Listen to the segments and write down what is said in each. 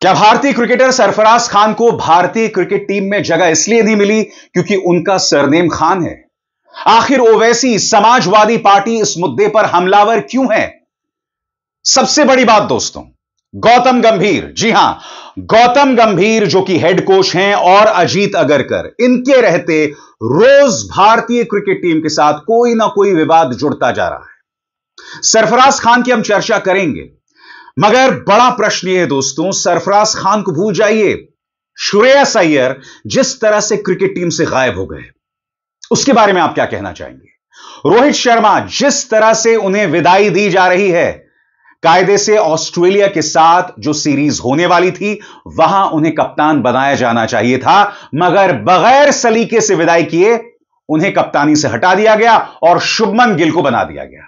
क्या भारतीय क्रिकेटर सरफराज खान को भारतीय क्रिकेट टीम में जगह इसलिए नहीं मिली क्योंकि उनका सरनेम खान है? आखिर ओवैसी समाजवादी पार्टी इस मुद्दे पर हमलावर क्यों है? सबसे बड़ी बात दोस्तों, गौतम गंभीर, जी हां, गौतम गंभीर जो कि हेड कोच हैं, और अजीत अगरकर, इनके रहते रोज भारतीय क्रिकेट टीम के साथ कोई ना कोई विवाद जुड़ता जा रहा है। सरफराज खान की हम चर्चा करेंगे, मगर बड़ा प्रश्न यह है दोस्तों, सरफराज खान को भूल जाइए, श्रेयस अय्यर जिस तरह से क्रिकेट टीम से गायब हो गए, उसके बारे में आप क्या कहना चाहेंगे? रोहित शर्मा जिस तरह से उन्हें विदाई दी जा रही है, कायदे से ऑस्ट्रेलिया के साथ जो सीरीज होने वाली थी वहां उन्हें कप्तान बनाया जाना चाहिए था, मगर बगैर सलीके से विदाई किए उन्हें कप्तानी से हटा दिया गया और शुभमन गिल को बना दिया गया।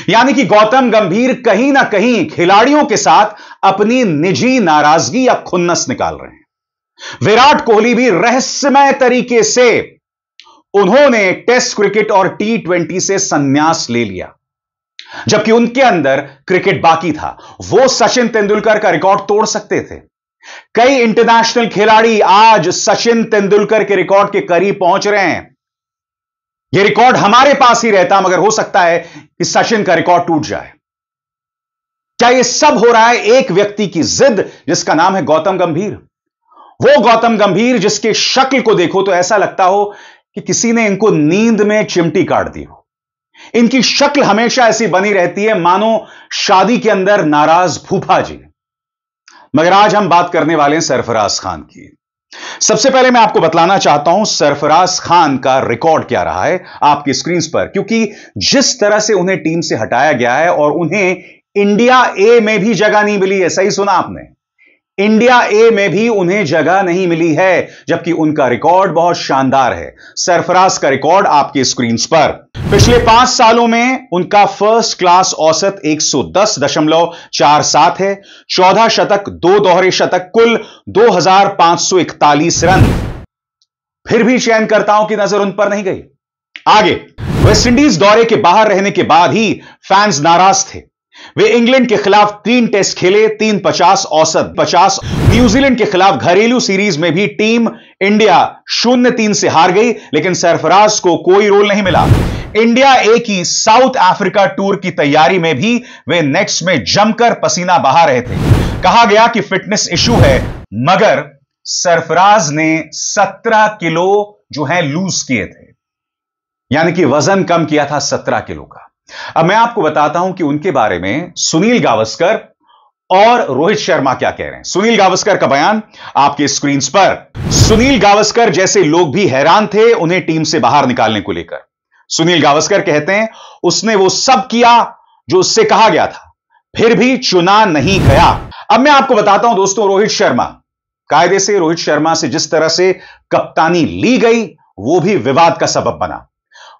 यानी कि गौतम गंभीर कहीं ना कहीं खिलाड़ियों के साथ अपनी निजी नाराजगी या खुन्नस निकाल रहे हैं। विराट कोहली भी रहस्यमय तरीके से उन्होंने टेस्ट क्रिकेट और T20 से संन्यास ले लिया, जबकि उनके अंदर क्रिकेट बाकी था। वो सचिन तेंदुलकर का रिकॉर्ड तोड़ सकते थे। कई इंटरनेशनल खिलाड़ी आज सचिन तेंदुलकर के रिकॉर्ड के करीब पहुंच रहे हैं। यह रिकॉर्ड हमारे पास ही रहता, मगर हो सकता है कि सचिन का रिकॉर्ड टूट जाए। क्या यह सब हो रहा है एक व्यक्ति की जिद, जिसका नाम है गौतम गंभीर? वो गौतम गंभीर जिसके शक्ल को देखो तो ऐसा लगता हो कि किसी ने इनको नींद में चिमटी काट दी हो। इनकी शक्ल हमेशा ऐसी बनी रहती है मानो शादी के अंदर नाराज फूफा जी। मगर आज हम बात करने वाले हैं सरफराज खान की। सबसे पहले मैं आपको बतलाना चाहता हूं सरफराज खान का रिकॉर्ड क्या रहा है आपकी स्क्रीन पर, क्योंकि जिस तरह से उन्हें टीम से हटाया गया है और उन्हें इंडिया ए में भी जगह नहीं मिली है। सही सुना आपने, इंडिया ए में भी उन्हें जगह नहीं मिली है, जबकि उनका रिकॉर्ड बहुत शानदार है। सरफराज का रिकॉर्ड आपकी स्क्रीन पर, पिछले 5 सालों में उनका फर्स्ट क्लास औसत 110.47 है, 14 शतक, 2 दोहरे शतक, कुल 2541 रन। फिर भी चयनकर्ताओं की नजर उन पर नहीं गई। आगे, वेस्टइंडीज दौरे के बाहर रहने के बाद ही फैंस नाराज थे। वे इंग्लैंड के खिलाफ 3 टेस्ट खेले, 350 औसत 50। न्यूजीलैंड के खिलाफ घरेलू सीरीज में भी टीम इंडिया 0-3 से हार गई, लेकिन सरफराज को कोई रोल नहीं मिला। इंडिया ए की साउथ अफ्रीका टूर की तैयारी में भी वे नेक्स्ट में जमकर पसीना बहा रहे थे। कहा गया कि फिटनेस इशू है, मगर सरफराज ने 17 किलो जो है लूज किए थे, यानी कि वजन कम किया था 17 किलो का। अब मैं आपको बताता हूं कि उनके बारे में सुनील गावस्कर और रोहित शर्मा क्या कह रहे हैं। सुनील गावस्कर का बयान आपके स्क्रीन पर। सुनील गावस्कर जैसे लोग भी हैरान थे उन्हें टीम से बाहर निकालने को लेकर। सुनील गावस्कर कहते हैं, उसने वो सब किया जो उससे कहा गया था, फिर भी चुना नहीं गया। अब मैं आपको बताता हूं दोस्तों, रोहित शर्मा, कायदे से रोहित शर्मा से जिस तरह से कप्तानी ली गई वो भी विवाद का सबब बना।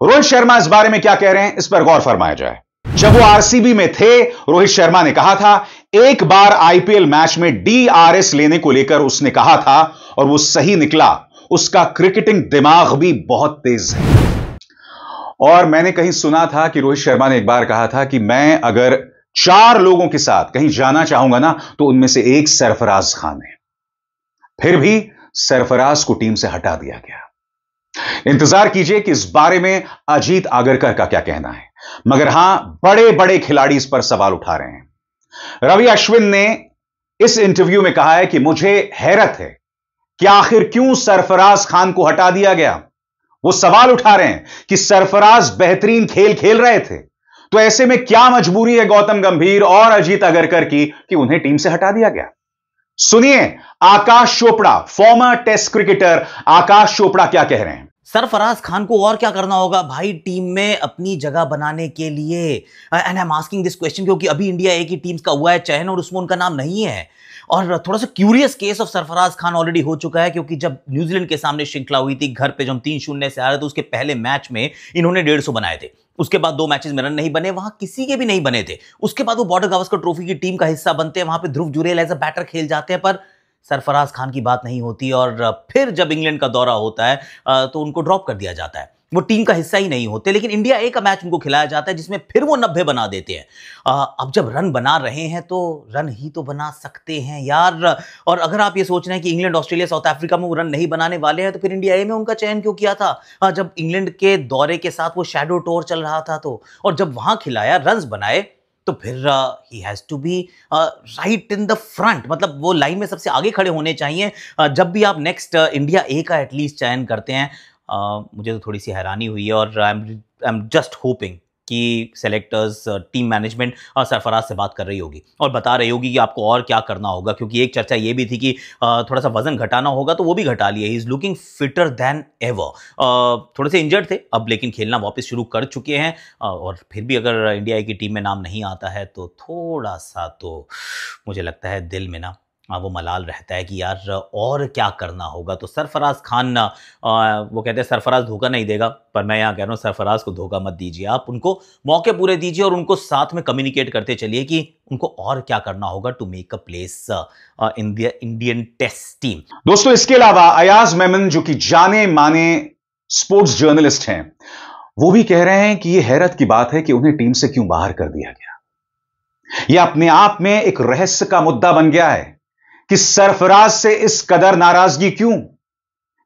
रोहित शर्मा इस बारे में क्या कह रहे हैं, इस पर गौर फरमाया जाए। जब वो आरसीबी में थे, रोहित शर्मा ने कहा था, एक बार आईपीएल मैच में DRS लेने को लेकर उसने कहा था और वो सही निकला। उसका क्रिकेटिंग दिमाग भी बहुत तेज है। और मैंने कहीं सुना था कि रोहित शर्मा ने एक बार कहा था कि मैं अगर 4 लोगों के साथ कहीं जाना चाहूंगा ना, तो उनमें से एक सरफराज खान है। फिर भी सरफराज को टीम से हटा दिया गया। इंतजार कीजिए कि इस बारे में अजीत आगरकर का क्या कहना है, मगर हां, बड़े बड़े खिलाड़ी इस पर सवाल उठा रहे हैं। रवि अश्विन ने इस इंटरव्यू में कहा है कि मुझे हैरत है कि आखिर क्यों सरफराज खान को हटा दिया गया। वो सवाल उठा रहे हैं कि सरफराज बेहतरीन खेल खेल रहे थे, तो ऐसे में क्या मजबूरी है गौतम गंभीर और अजीत अगरकर की कि उन्हें टीम से हटा दिया गया। सुनिए आकाश चोपड़ा, फॉर्मर टेस्ट क्रिकेटर आकाश चोपड़ा क्या कह रहे हैं। सरफराज खान को और क्या करना होगा भाई टीम में अपनी जगह बनाने के लिए। And I am asking this question क्योंकि अभी इंडिया ए की टीम्स का हुआ है चयन और उसमें उनका नाम नहीं है। और थोड़ा सा curious case of Sarfaraz Khan already हो चुका है, क्योंकि जब न्यूजीलैंड के सामने श्रृंखला हुई थी घर पे, जब हम 3-0 से आ रहे थे, उसके पहले मैच में इन्होंने 150 बनाए थे। उसके बाद 2 मैचेस में रन नहीं बने, वहां किसी के भी नहीं बने थे। उसके बाद वो बॉर्डर गावस्कर ट्रॉफी की टीम का हिस्सा बनते हैं, वहां पे ध्रुव जुरेल एज अ बैटर खेल जाते हैं, पर सरफराज खान की बात नहीं होती और फिर जब इंग्लैंड का दौरा होता है तो उनको ड्रॉप कर दिया जाता है, वो टीम का हिस्सा ही नहीं होते। लेकिन इंडिया ए का मैच उनको खिलाया जाता है जिसमें फिर वो 90 बना देते हैं। अब जब रन बना रहे हैं तो रन ही तो बना सकते हैं यार। और अगर आप ये सोच रहे हैं कि इंग्लैंड, ऑस्ट्रेलिया, साउथ अफ्रीका में वो रन नहीं बनाने वाले हैं तो फिर इंडिया ए में उनका चयन क्यों किया था जब इंग्लैंड के दौरे के साथ वो शैडो टूर चल रहा था तो। और जब वहां खिलाया, रन बनाए, तो फिर he has to be right in the front, मतलब वो लाइन में सबसे आगे खड़े होने चाहिए। जब भी आप नेक्स्ट इंडिया ए का एटलीस्ट चयन करते हैं, मुझे तो थोड़ी सी हैरानी हुई है और आई एम जस्ट होपिंग कि सेलेक्टर्स, टीम मैनेजमेंट सरफराज से बात कर रही होगी और बता रही होगी कि आपको और क्या करना होगा, क्योंकि एक चर्चा ये भी थी कि थोड़ा सा वजन घटाना होगा तो वो भी घटा लिया। He is looking fitter then ever. थोड़े से इंजर्ड थे अब, लेकिन खेलना वापस शुरू कर चुके हैं। और फिर भी अगर इंडिया की टीम में नाम नहीं आता है तो थोड़ा सा तो मुझे लगता है दिल में ना वो मलाल रहता है कि यार और क्या करना होगा। तो सरफराज खान, वो कहते हैं सरफराज धोखा नहीं देगा, पर मैं यहाँ कह रहा हूँ सरफराज को धोखा मत दीजिए, आप उनको मौके पूरे दीजिए और उनको साथ में कम्युनिकेट करते चलिए कि उनको और क्या करना होगा to make a place in the Indian test team. दोस्तों, इसके अलावा अयाज मेमन जो कि जाने माने स्पोर्ट्स जर्नलिस्ट हैं, वो भी कह रहे हैं कि यह हैरत की बात है कि उन्हें टीम से क्यों बाहर कर दिया गया। यह अपने आप में एक रहस्य का मुद्दा बन गया है कि सरफराज से इस कदर नाराजगी क्यों?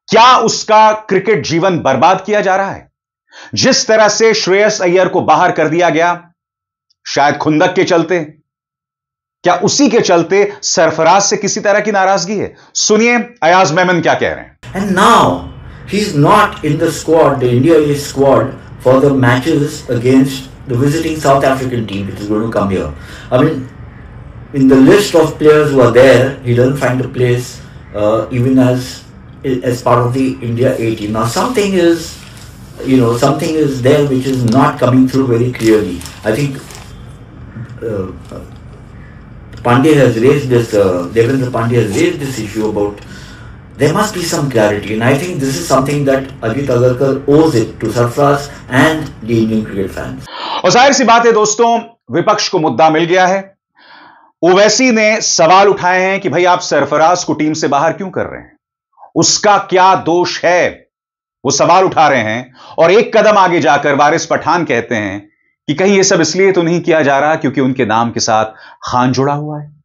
क्या उसका क्रिकेट जीवन बर्बाद किया जा रहा है? जिस तरह से श्रेयस अय्यर को बाहर कर दिया गया, शायद खुंदक के चलते, क्या उसी के चलते सरफराज से किसी तरह की नाराजगी है? सुनिए अयाज मेमन क्या कह रहे हैं। And now he is not in the squad, the India A squad, for the matches against the visiting South African team which is going to come here. I mean, in the list of players who are there, he doesn't find a place even as part of the India A team. Now something is, something is there which is not coming through very clearly. I think Pandey has raised this, Devendra Pandey has raised this issue about there must be some clarity, and I think this is something that Ajit Agarkar owes it to Sarfaraz and the Indian cricket fans. और जाहिर सी बात है दोस्तों, विपक्ष को मुद्दा मिल गया है। ओवैसी ने सवाल उठाए हैं कि भाई आप सरफराज को टीम से बाहर क्यों कर रहे हैं, उसका क्या दोष है, वो सवाल उठा रहे हैं। और एक कदम आगे जाकर वारिस पठान कहते हैं कि कहीं यह सब इसलिए तो नहीं किया जा रहा क्योंकि उनके नाम के साथ खान जुड़ा हुआ है।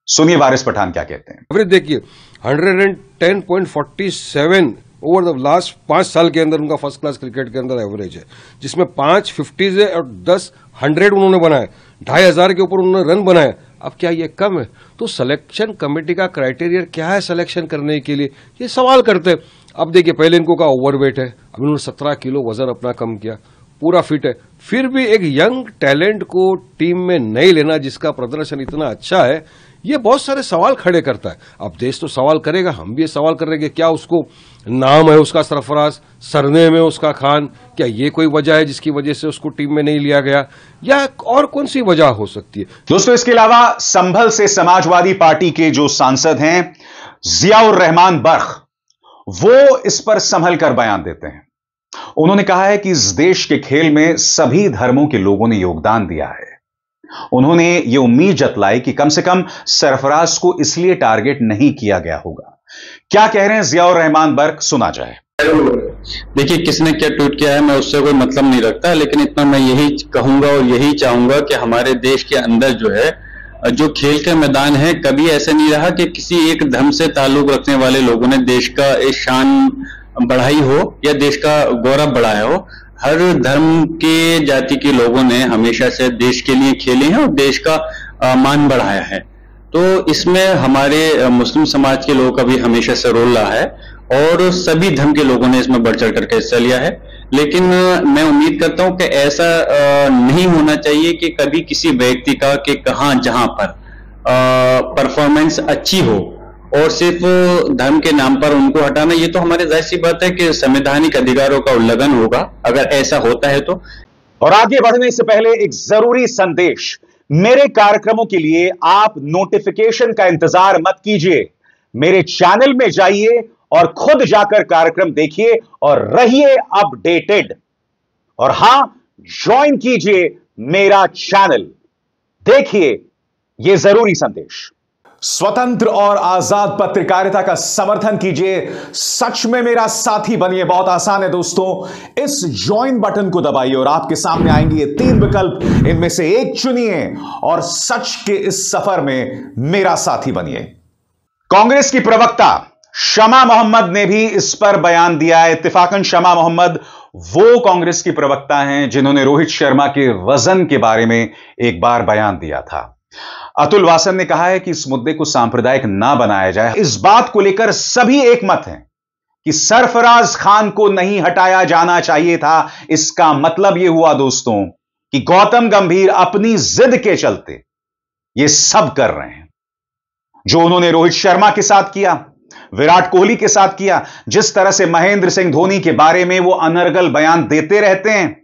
सुनिए वारिस पठान क्या कहते हैं। एवरेज देखिए 110.47 ओवर द लास्ट 5 साल के अंदर उनका फर्स्ट क्लास क्रिकेट के अंदर एवरेज है, जिसमें 5 50s है और 10 100 उन्होंने बनाए, 2500 के ऊपर उन्होंने रन बनाए। अब क्या ये कम है? तो सिलेक्शन कमेटी का क्राइटेरिया क्या है सिलेक्शन करने के लिए, ये सवाल करते हैं। अब देखिए पहले इनको का ओवरवेट है, अब इन्होंने 17 किलो वजन अपना कम किया, पूरा फिट है, फिर भी एक यंग टैलेंट को टीम में नहीं लेना जिसका प्रदर्शन इतना अच्छा है, ये बहुत सारे सवाल खड़े करता है। अब देश तो सवाल करेगा, हम भी ये सवाल करेंगे, क्या उसको नाम है उसका सरफराज, सरनेम है उसका खान, क्या ये कोई वजह है जिसकी वजह से उसको टीम में नहीं लिया गया, या और कौन सी वजह हो सकती है? दोस्तों, इसके अलावा संभल से समाजवादी पार्टी के जो सांसद हैं जियाउर रहमान बर्ख, वो इस पर संभल कर बयान देते हैं। उन्होंने कहा है कि इस देश के खेल में सभी धर्मों के लोगों ने योगदान दिया है। उन्होंने यह उम्मीद जतलाई कि कम से कम सरफराज को इसलिए टारगेट नहीं किया गया होगा। क्या कह रहे हैं जियाउर रहमान बर्क, सुना जाए। देखिए, किसने क्या ट्वीट किया है मैं उससे कोई मतलब नहीं रखता, लेकिन इतना मैं यही कहूंगा और यही चाहूंगा कि हमारे देश के अंदर जो है, जो खेल का मैदान है, कभी ऐसा नहीं रहा कि किसी एक धर्म से ताल्लुक रखने वाले लोगों ने देश का शान बढ़ाई हो या देश का गौरव बढ़ाया हो। हर धर्म के जाति के लोगों ने हमेशा से देश के लिए खेले हैं और देश का मान बढ़ाया है। तो इसमें हमारे मुस्लिम समाज के लोगों का भी हमेशा से रोल रहा है और सभी धर्म के लोगों ने इसमें बढ़ चढ़ करके हिस्सा लिया है। लेकिन मैं उम्मीद करता हूं कि ऐसा नहीं होना चाहिए कि कभी किसी व्यक्ति का कि कहां जहां पर परफॉर्मेंस अच्छी हो और सिर्फ धर्म के नाम पर उनको हटाना, ये तो हमारे जाहिर सी बात है कि संवैधानिक अधिकारों का उल्लंघन होगा अगर ऐसा होता है तो। और आगे बढ़ने से पहले एक जरूरी संदेश, मेरे कार्यक्रमों के लिए आप नोटिफिकेशन का इंतजार मत कीजिए, मेरे चैनल में जाइए और खुद जाकर कार्यक्रम देखिए और रहिए अपडेटेड। और हां, ज्वाइन कीजिए मेरा चैनल, देखिए यह जरूरी संदेश। स्वतंत्र और आजाद पत्रकारिता का समर्थन कीजिए, सच में मेरा साथी बनिए। बहुत आसान है दोस्तों, इस ज्वाइन बटन को दबाइए और आपके सामने आएंगे ये 3 विकल्प, इनमें से एक चुनिए और सच के इस सफर में मेरा साथी बनिए। कांग्रेस की प्रवक्ता शमा मोहम्मद ने भी इस पर बयान दिया है। इत्तेफाकन शमा मोहम्मद वो कांग्रेस की प्रवक्ता हैं जिन्होंने रोहित शर्मा के वजन के बारे में एक बार बयान दिया था। अतुल वासन ने कहा है कि इस मुद्दे को सांप्रदायिक ना बनाया जाए। इस बात को लेकर सभी एक मत हैं कि सरफराज खान को नहीं हटाया जाना चाहिए था। इसका मतलब यह हुआ दोस्तों कि गौतम गंभीर अपनी जिद के चलते यह सब कर रहे हैं जो उन्होंने रोहित शर्मा के साथ किया, विराट कोहली के साथ किया, जिस तरह से महेंद्र सिंह धोनी के बारे में वो अनर्गल बयान देते रहते हैं,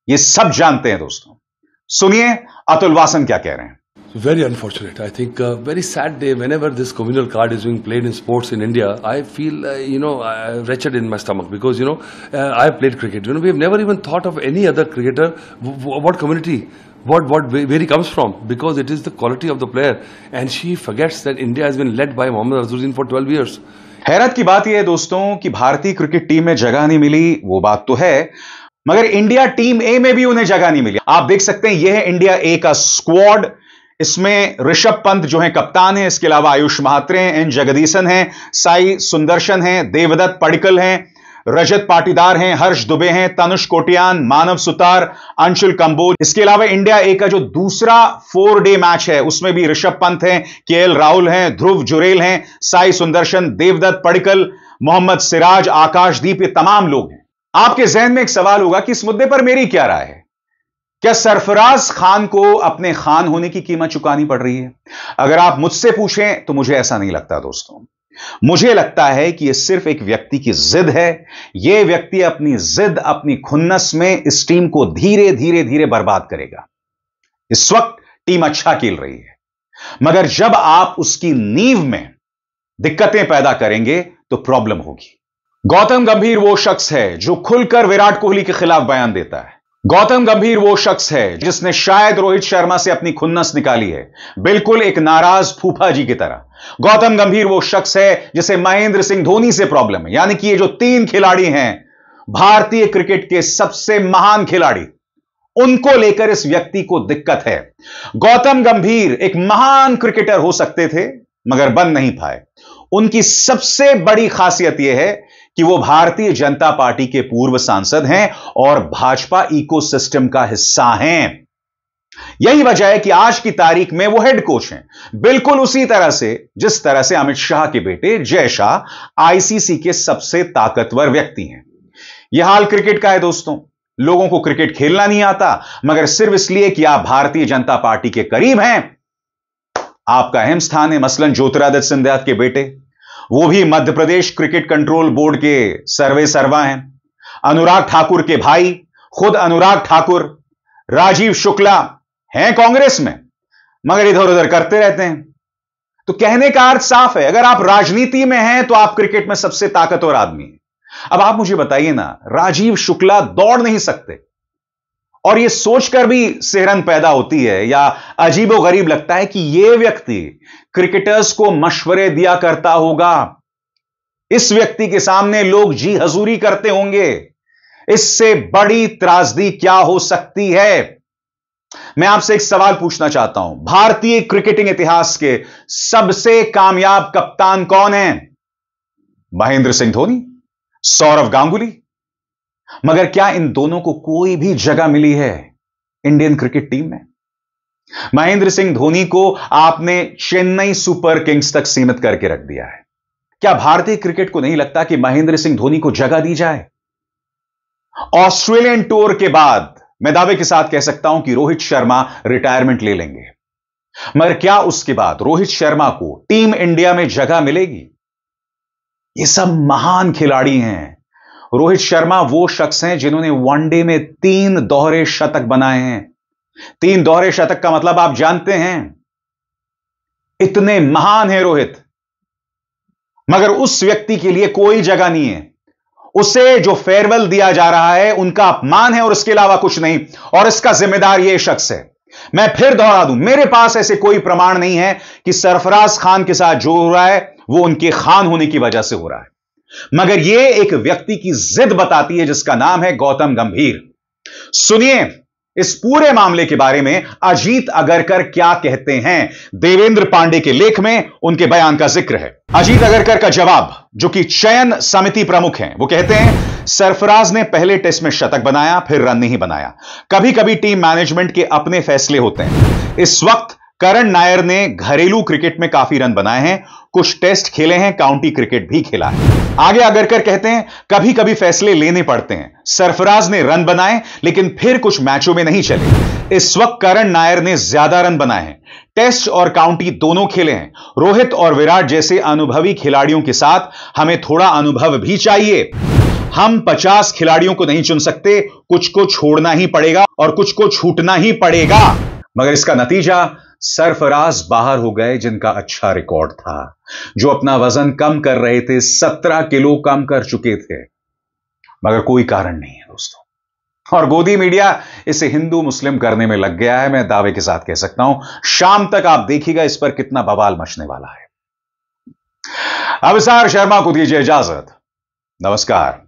ये सब जानते हैं दोस्तों। सुनिए अतुल वासन क्या कह रहे हैं। Very unfortunate. I think very sad day. Whenever this communal card is being played in sports in India, I feel wretched in my stomach because I have played cricket. We have never even thought of any other cricketer, what community, where he comes from, because it is the quality of the player. And she forgets that India has been led by Mohammad Azharuddin for 12 years. हैरत की बात यह है दोस्तों कि भारतीय cricket team में जगह नहीं मिली, वो बात तो है, मगर इंडिया टीम ए में भी उन्हें जगह नहीं मिली। आप देख सकते हैं यह है इंडिया ए का स्क्वाड। इसमें ऋषभ पंत जो है कप्तान है, इसके अलावा आयुष महात्रे हैं, एन जगदीशन हैं, साई सुंदर्शन हैं, देवदत्त पडिक्कल हैं, रजत पाटीदार हैं, हर्ष दुबे हैं, तनुष कोटियान, मानव सुतार, अंशुल कंबोज। इसके अलावा इंडिया ए का जो दूसरा 4 डे मैच है उसमें भी ऋषभ पंत हैं, केएल राहुल हैं, ध्रुव जुरेल हैं, साई सुंदर्शन, देवदत्त पडिक्कल, मोहम्मद सिराज, आकाशदीप, ये तमाम लोग हैं। आपके जहन में एक सवाल होगा कि इस मुद्दे पर मेरी क्या राय है। क्या सरफराज खान को अपने खान होने की कीमत चुकानी पड़ रही है? अगर आप मुझसे पूछें तो मुझे ऐसा नहीं लगता दोस्तों। मुझे लगता है कि यह सिर्फ एक व्यक्ति की जिद है। यह व्यक्ति अपनी जिद, अपनी खुन्नस में इस टीम को धीरे धीरे धीरे बर्बाद करेगा। इस वक्त टीम अच्छा खेल रही है, मगर जब आप उसकी नींव में दिक्कतें पैदा करेंगे तो प्रॉब्लम होगी। गौतम गंभीर वो शख्स है जो खुलकर विराट कोहली के खिलाफ बयान देता है। गौतम गंभीर वो शख्स है जिसने शायद रोहित शर्मा से अपनी खुन्नस निकाली है, बिल्कुल एक नाराज फूफा जी की तरह। गौतम गंभीर वो शख्स है जिसे महेंद्र सिंह धोनी से प्रॉब्लम है, यानी कि ये जो 3 खिलाड़ी हैं भारतीय क्रिकेट के सबसे महान खिलाड़ी, उनको लेकर इस व्यक्ति को दिक्कत है। गौतम गंभीर एक महान क्रिकेटर हो सकते थे मगर बन नहीं पाए। उनकी सबसे बड़ी खासियत यह है कि वो भारतीय जनता पार्टी के पूर्व सांसद हैं और भाजपा इकोसिस्टम का हिस्सा हैं। यही वजह है कि आज की तारीख में वो हेड कोच हैं, बिल्कुल उसी तरह से जिस तरह से अमित शाह के बेटे जय शाह आईसीसी के सबसे ताकतवर व्यक्ति हैं। यह हाल क्रिकेट का है दोस्तों। लोगों को क्रिकेट खेलना नहीं आता, मगर सिर्फ इसलिए कि आप भारतीय जनता पार्टी के करीब हैं आपका अहम स्थान है। मसलन ज्योतिरादित्य सिंधिया के बेटे, वो भी Madhya Pradesh cricket control board के सर्वा हैं। अनुराग ठाकुर के भाई, खुद अनुराग ठाकुर, राजीव शुक्ला हैं कांग्रेस में, मगर इधर उधर करते रहते हैं। तो कहने का अर्थ साफ है, अगर आप राजनीति में हैं तो आप क्रिकेट में सबसे ताकतवर आदमी हैं। अब आप मुझे बताइए ना, राजीव शुक्ला दौड़ नहीं सकते और यह सोचकर भी सिहरन पैदा होती है या अजीबोगरीब लगता है कि यह व्यक्ति क्रिकेटर्स को मशवरे दिया करता होगा। इस व्यक्ति के सामने लोग जी हजूरी करते होंगे। इससे बड़ी त्रासदी क्या हो सकती है? मैं आपसे एक सवाल पूछना चाहता हूं, भारतीय क्रिकेटिंग इतिहास के सबसे कामयाब कप्तान कौन है? महेंद्र सिंह धोनी, सौरव गांगुली। मगर क्या इन दोनों को कोई भी जगह मिली है इंडियन क्रिकेट टीम में? महेंद्र सिंह धोनी को आपने चेन्नई सुपर किंग्स तक सीमित करके रख दिया है। क्या भारतीय क्रिकेट को नहीं लगता कि महेंद्र सिंह धोनी को जगह दी जाए? ऑस्ट्रेलियन टूर के बाद मैं दावे के साथ कह सकता हूं कि रोहित शर्मा रिटायरमेंट ले लेंगे, मगर क्या उसके बाद रोहित शर्मा को टीम इंडिया में जगह मिलेगी? ये सब महान खिलाड़ी हैं। रोहित शर्मा वो शख्स हैं जिन्होंने वनडे में 3 दोहरे शतक बनाए हैं। 3 दोहरे शतक का मतलब आप जानते हैं, इतने महान है रोहित, मगर उस व्यक्ति के लिए कोई जगह नहीं है। उसे जो फेयरवेल दिया जा रहा है उनका अपमान है और इसके अलावा कुछ नहीं, और इसका जिम्मेदार यह शख्स है। मैं फिर दोहरा दूं, मेरे पास ऐसे कोई प्रमाण नहीं है कि सरफराज खान के साथ जो हो रहा है वो उनके खान होने की वजह से हो रहा है, मगर यह एक व्यक्ति की जिद बताती है जिसका नाम है गौतम गंभीर। सुनिए इस पूरे मामले के बारे में अजीत अगरकर क्या कहते हैं। देवेंद्र पांडे के लेख में उनके बयान का जिक्र है। अजीत अगरकर का जवाब, जो कि चयन समिति प्रमुख हैं, वो कहते हैं सरफराज ने पहले टेस्ट में शतक बनाया, फिर रन नहीं बनाया। कभी कभी टीम मैनेजमेंट के अपने फैसले होते हैं। इस वक्त करण नायर ने घरेलू क्रिकेट में काफी रन बनाए हैं, कुछ टेस्ट खेले हैं, काउंटी क्रिकेट भी खेला है। आगे अगरकर कहते हैं कभी कभी फैसले लेने पड़ते हैं। सरफराज ने रन बनाए लेकिन फिर कुछ मैचों में नहीं चले। इस वक्त करण नायर ने ज्यादा रन बनाए हैं, टेस्ट और काउंटी दोनों खेले हैं। रोहित और विराट जैसे अनुभवी खिलाड़ियों के साथ हमें थोड़ा अनुभव भी चाहिए। हम 50 खिलाड़ियों को नहीं चुन सकते, कुछ को छोड़ना ही पड़ेगा और कुछ को छूटना ही पड़ेगा। मगर इसका नतीजा सरफराज बाहर हो गए जिनका अच्छा रिकॉर्ड था, जो अपना वजन कम कर रहे थे, 17 किलो कम कर चुके थे, मगर कोई कारण नहीं है दोस्तों। और गोदी मीडिया इसे हिंदू मुस्लिम करने में लग गया है। मैं दावे के साथ कह सकता हूं शाम तक आप देखिएगा इस पर कितना बवाल मचने वाला है। अभिसार शर्मा को दीजिए इजाजत। नमस्कार।